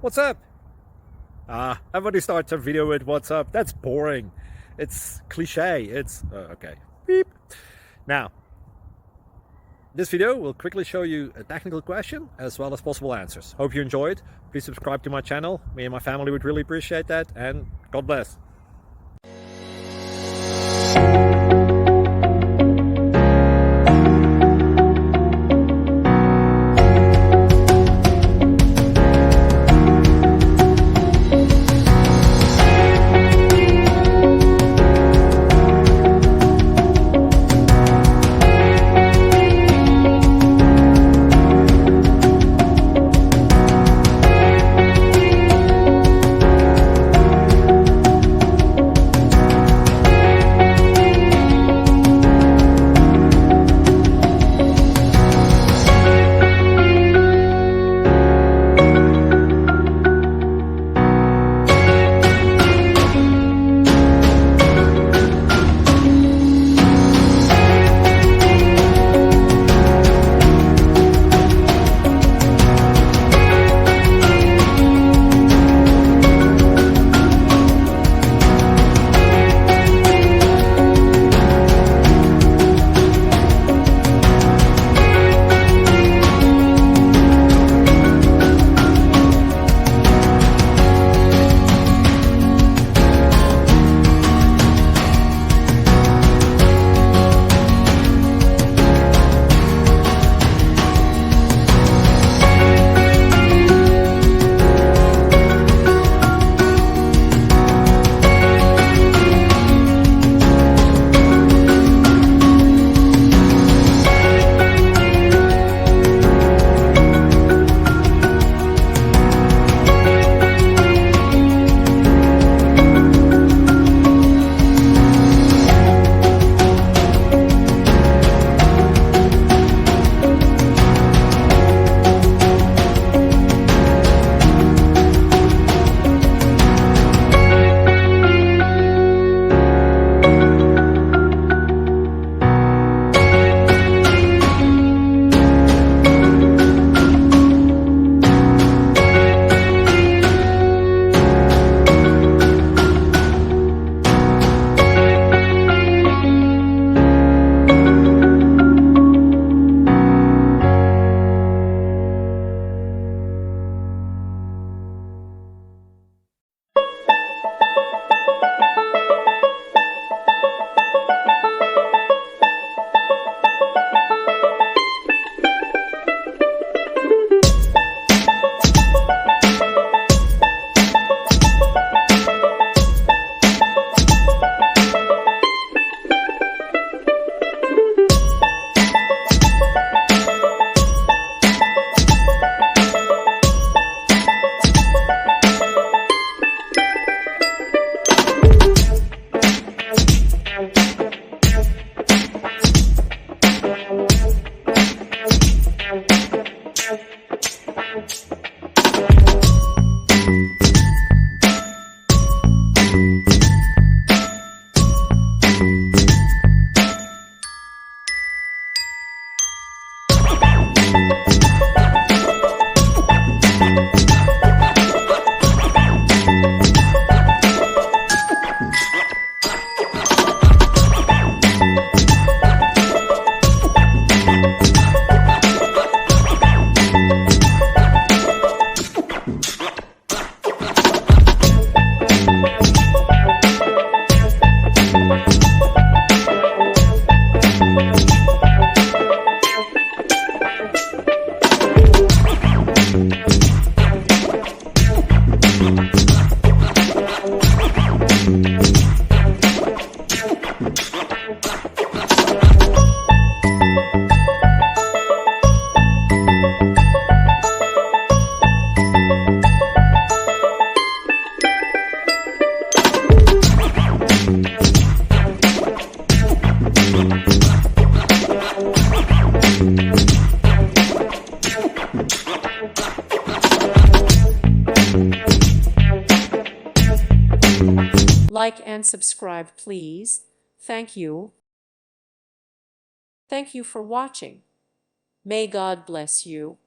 What's up? Everybody starts a video with what's up. That's boring. It's cliche. Okay. Beep. Now, this video will quickly show you a technical question as well as possible answers. Hope you enjoyed. Please subscribe to my channel. Me and my family would really appreciate that. And God bless. Like and subscribe, please. Thank you. Thank you for watching. May God bless you.